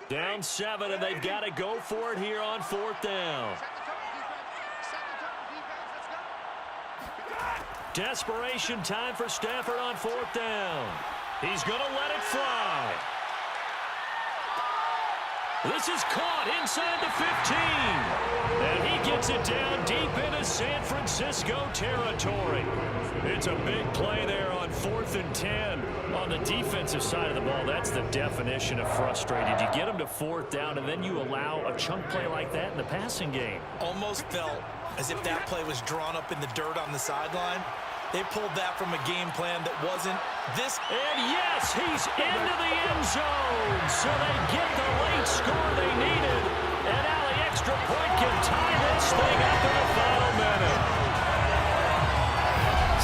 Down 7, and they've got to go for it here on 4th down. Desperation time for Stafford on 4th down. He's going to let it fly. This is caught inside the 15. And he gets it down deep into San Francisco territory. It's a big play there on 4th and 10. On the defensive side of the ball, that's the definition of frustrated. You get them to 4th down, and then you allow a chunk play like that in the passing game. Almost felt as if that play was drawn up in the dirt on the sideline. They pulled that from a game plan that wasn't this. And yes, he's into the end zone. So they get the late score they needed. And now the extra point can tie this thing up in the final minute.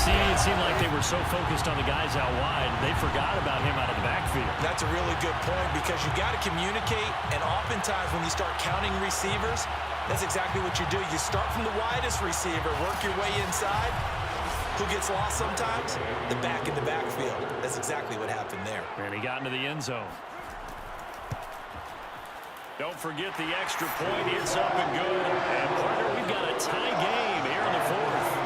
See, it seemed like they were so focused on the guys out wide, they forgot about him out of the backfield. That's a really good point because you got to communicate, and oftentimes when you start counting receivers, that's exactly what you do. You start from the widest receiver, work your way inside. Who gets lost sometimes? The back in the backfield. That's exactly what happened there. And he got into the end zone. Don't forget the extra point. It's up and good. And partner, we've got a tie game here in the 4th.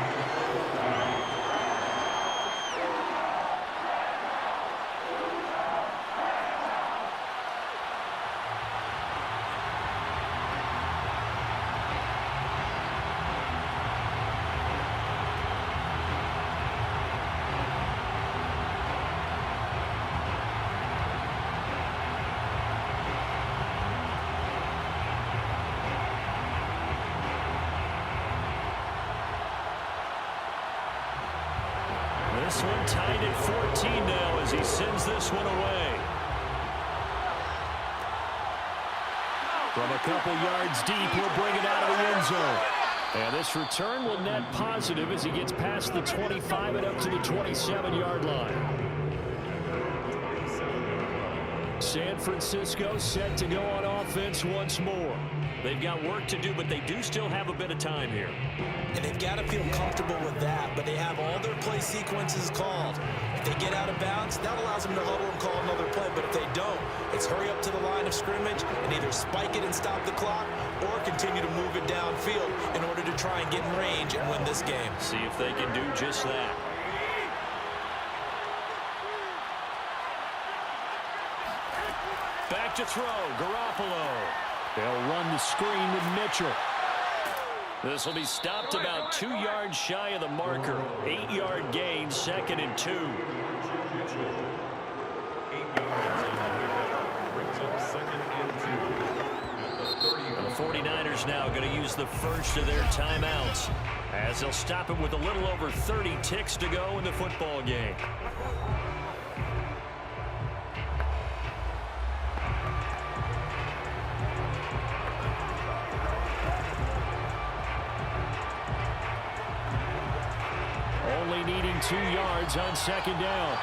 This one tied at 14 now as he sends this one away. From a couple yards deep, he'll bring it out of the end zone. And this return will net positive as he gets past the 25 and up to the 27-yard line. San Francisco set to go on offense once more. They've got work to do, but they do still have a bit of time here. And they've got to feel comfortable with that, but they have all their play sequences called. If they get out of bounds, that allows them to huddle and call another play, but if they don't, it's hurry up to the line of scrimmage and either spike it and stop the clock or continue to move it downfield in order to try and get in range and win this game. See if they can do just that. Back to throw, Garoppolo. They'll run the screen with Mitchell. This will be stopped about 2 yards shy of the marker. 8-yard gain, 2nd and 2. 8 yards on the pickup. Brings up 2nd and 2. The 49ers now going to use the first of their timeouts as they'll stop him with a little over 30 ticks to go in the football game. Only needing 2 yards on 2nd down.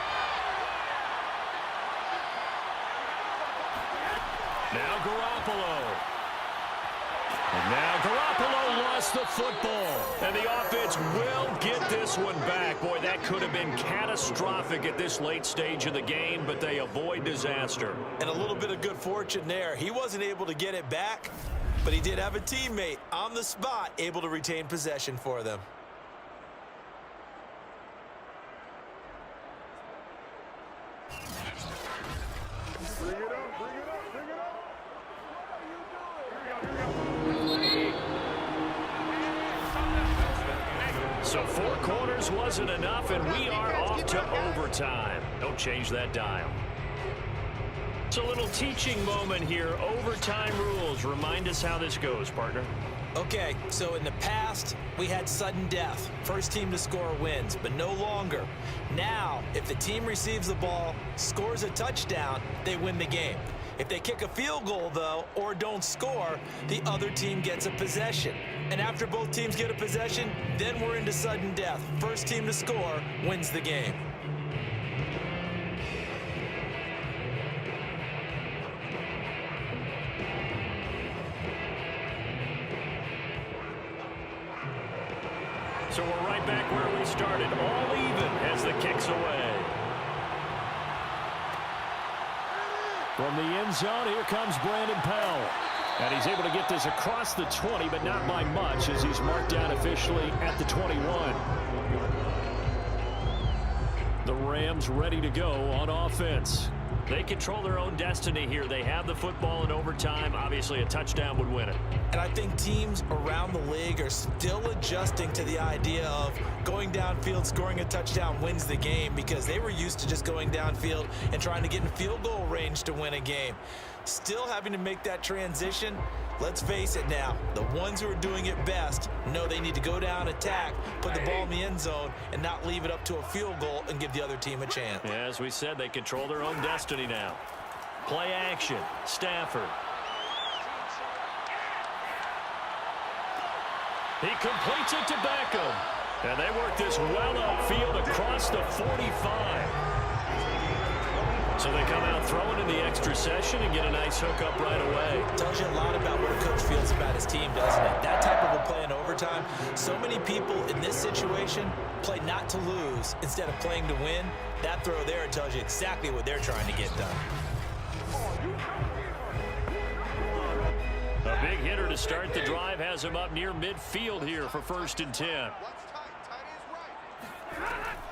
Now Garoppolo. And now Garoppolo lost the football. And the offense will get this one back. Boy, that could have been catastrophic at this late stage of the game, but they avoid disaster. And a little bit of good fortune there. He wasn't able to get it back, but he did have a teammate on the spot able to retain possession for them. So 4 quarters wasn't enough, and we are off to overtime. Don't change that dial. It's a little teaching moment here. Overtime rules. Remind us how this goes, partner. Okay, so in the past, we had sudden death. First team to score wins, but no longer. Now, if the team receives the ball, scores a touchdown, they win the game. If they kick a field goal, though, or don't score, the other team gets a possession. And after both teams get a possession, then we're into sudden death. First team to score wins the game. So we're right back where we started, all even as the kick's away. From the end zone, here comes Brandon Powell. And he's able to get this across the 20, but not by much as he's marked down officially at the 21. The Rams ready to go on offense. They control their own destiny here. They have the football in overtime. Obviously, a touchdown would win it. And I think teams around the league are still adjusting to the idea of going downfield, scoring a touchdown wins the game, because they were used to just going downfield and trying to get in field goal range to win a game. Still having to make that transition. Let's face it now, the ones who are doing it best know they need to go down, attack, put the ball in the end zone, and not leave it up to a field goal and give the other team a chance. Yeah, as we said, they control their own destiny now. Play action, Stafford. He completes it to Beckham. And they work this well upfield across the 45. So they come out throwing in the extra session and get a nice hookup right away. Tells you a lot about what a coach feels about his team, doesn't it? That type of a play in overtime. So many people in this situation play not to lose instead of playing to win. That throw there tells you exactly what they're trying to get done. A big hitter to start the drive has him up near midfield here for 1st and 10.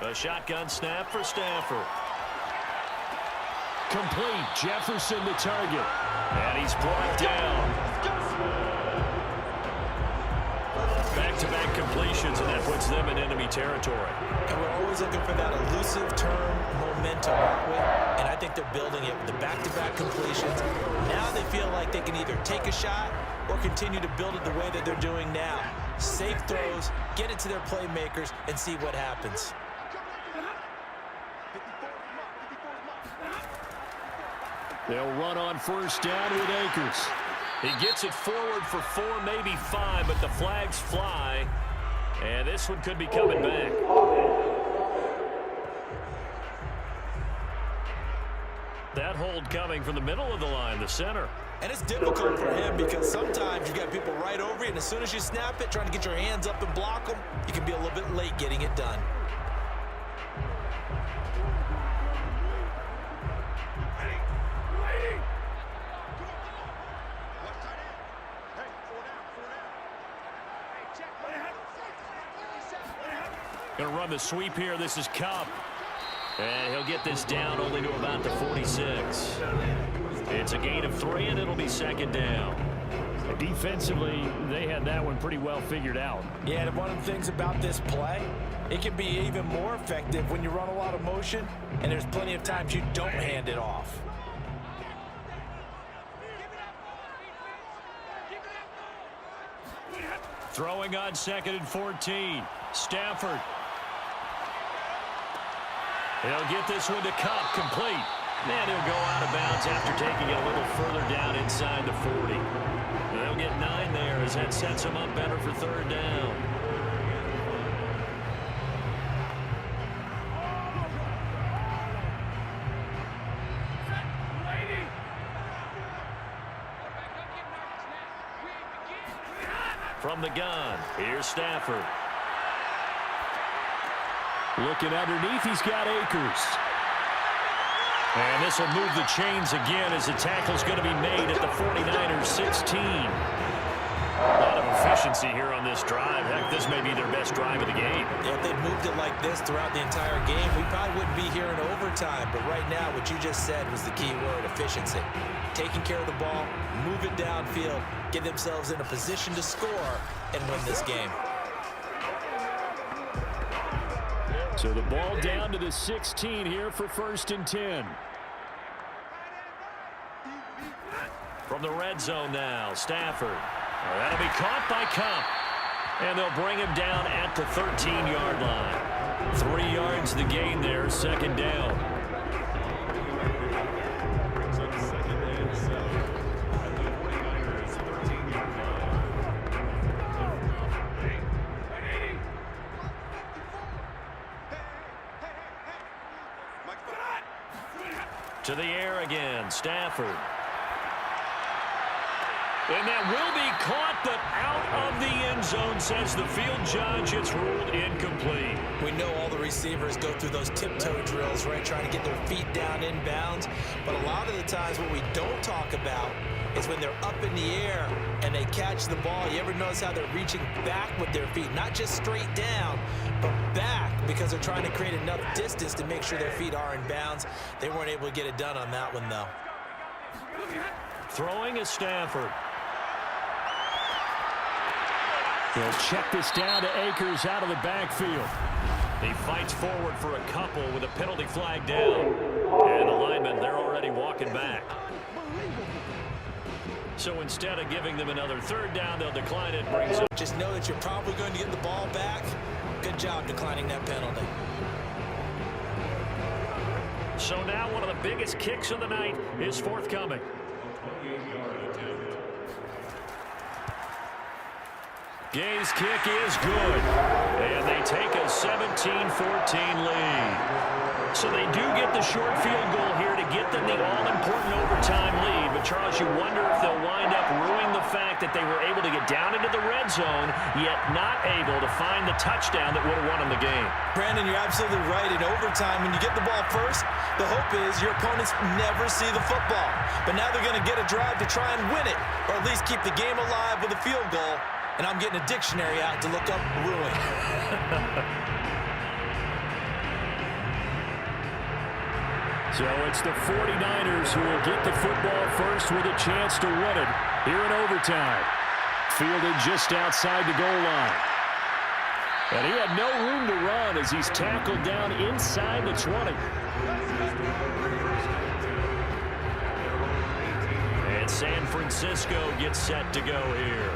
A shotgun snap for Stafford. Complete. Jefferson the target. And he's brought down. Back-to-back completions, and that puts them in enemy territory. And we're always looking for that elusive term momentum, aren't we? And I think they're building it with the back-to-back completions. Now they feel like they can either take a shot or continue to build it the way that they're doing now. Safe throws, get it to their playmakers, and see what happens. They'll run on 1st down with Akers. He gets it forward for 4, maybe 5, but the flags fly. And this one could be coming back. That hold coming from the middle of the line, the center. And it's difficult for him because sometimes you got people right over you, and as soon as you snap it, trying to get your hands up and block them, you can be a little bit late getting it done. Going to run the sweep here. This is Cup. And he'll get this down only to about the 46. It's a gain of 3, and it'll be 2nd down. Defensively, they had that one pretty well figured out. Yeah, and one of the things about this play, it can be even more effective when you run a lot of motion, and there's plenty of times you don't hand it off. Throwing on 2nd and 14. Stafford. He'll get this one to Cup, complete. And he'll go out of bounds after taking it a little further down inside the 40. They'll get 9 there as that sets them up better for 3rd down. From the gun, here's Stafford. Looking underneath, he's got Akers. And this will move the chains again as the tackle's going to be made at the 49ers 16. A lot of efficiency here on this drive. Heck, this may be their best drive of the game. Yeah, if they'd moved it like this throughout the entire game, we probably wouldn't be here in overtime. But right now, what you just said was the key word, efficiency. Taking care of the ball, move it downfield, get themselves in a position to score, and win this game. So the ball down to the 16 here for 1st and 10. From the red zone now, Stafford. That'll be caught by Cup. And they'll bring him down at the 13-yard line. 3 yards the gain there, 2nd down. To the air again, Stafford. And that will be caught, but out of the end zone, says the field judge. It's ruled incomplete. We know all the receivers go through those tiptoe drills, right, trying to get their feet down inbounds. But a lot of the times what we don't talk about is when they're up in the air and they catch the ball. You ever notice how they're reaching back with their feet? Not just straight down, but back, because they're trying to create enough distance to make sure their feet are in bounds. They weren't able to get it done on that one, though. Throwing is Stafford. He'll check this down to Akers out of the backfield. He fights forward for a couple with a penalty flag down. And the linemen, they're already walking back. So instead of giving them another third down, they'll decline it. Brings up. Just know that you're probably going to get the ball back. Good job declining that penalty. So now one of the biggest kicks of the night is forthcoming. Gay's kick is good. And they take a 17-14 lead. So they do get the short field goal here to get them the all-important overtime lead. But, Charles, you wonder if they'll wind up ruining the fact that they were able to get down into the red zone, yet not able to find the touchdown that would have won them the game. Brandon, you're absolutely right. In overtime, when you get the ball first, the hope is your opponents never see the football. But now they're going to get a drive to try and win it, or at least keep the game alive with a field goal. And I'm getting a dictionary out to look up ruin. So it's the 49ers who will get the football first with a chance to win it here in overtime. Fielded just outside the goal line. And he had no room to run as he's tackled down inside the 20. And San Francisco gets set to go here.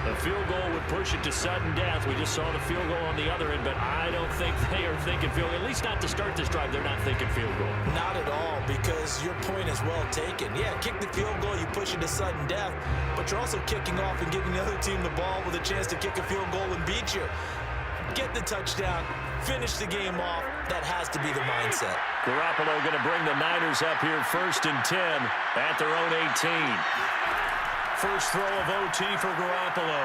A field goal would push it to sudden death. We just saw the field goal on the other end, but I don't think they are thinking field goal. At least not to start this drive. They're not thinking field goal. Not at all, because your point is well taken. Yeah, kick the field goal, you push it to sudden death, but you're also kicking off and giving the other team the ball with a chance to kick a field goal and beat you. Get the touchdown, finish the game off. That has to be the mindset. Garoppolo going to bring the Niners up here 1st and 10 at their own 18. First throw of OT for Garoppolo.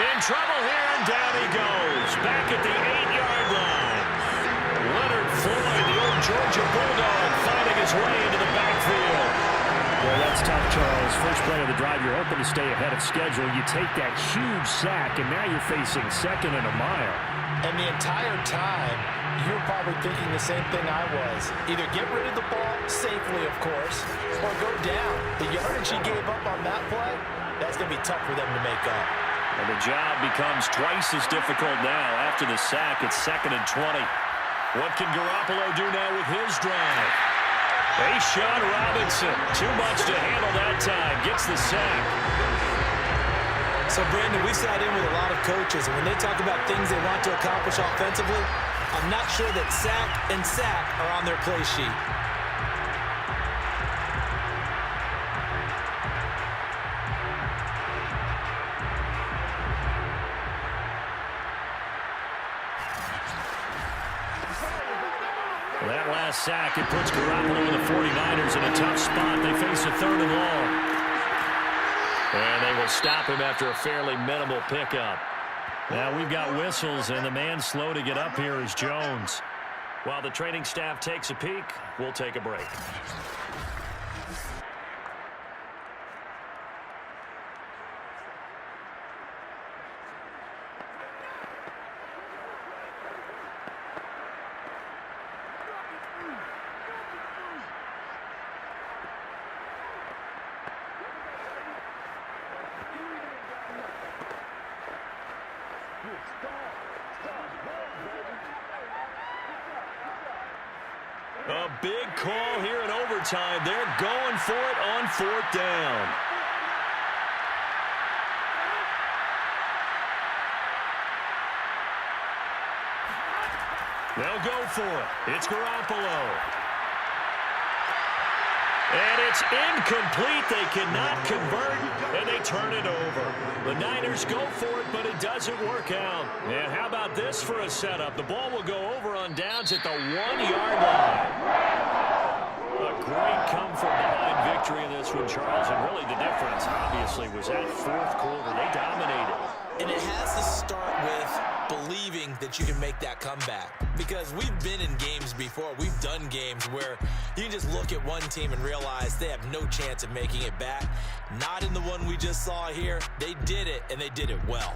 In trouble here, and down he goes. Back at the 8-yard line. Leonard Floyd, the old Georgia Bulldog, finding his way into the backfield. Well, that's tough, Charles. First play of the drive, you're hoping to stay ahead of schedule. You take that huge sack, and now you're facing 2nd and a mile. And the entire time, you're probably thinking the same thing I was. Either get rid of the ball, safely of course, or go down. The yardage he gave up on that play, that's going to be tough for them to make up. And the job becomes twice as difficult now after the sack. It's 2nd and 20. What can Garoppolo do now with his drive? Sean Robinson, too much to handle that time, gets the sack. So, Brandon, we sat in with a lot of coaches, and when they talk about things they want to accomplish offensively, I'm not sure that sack and sack are on their play sheet. That last sack, it puts Garoppolo and the 49ers in a tough spot. They face a 3rd and long. And they will stop him after a fairly minimal pickup. Now we've got whistles, and the man slow to get up here is Jones. While the training staff takes a peek, we'll take a break. A big call here in overtime. They're going for it on 4th down. They'll go for it. It's Garoppolo. And it's incomplete. They cannot convert, and they turn it over. The Niners go for it, but it doesn't work out. And how about this for a setup? The ball will go over on downs at the 1-yard line. A great come-from-behind victory in this one, Charles. And really the difference, obviously, was that 4th quarter. They dominated. And it has to start with believing that you can make that comeback. Because we've been in games before. We've done games where you can just look at one team and realize they have no chance of making it back. Not in the one we just saw here. They did it, and they did it well.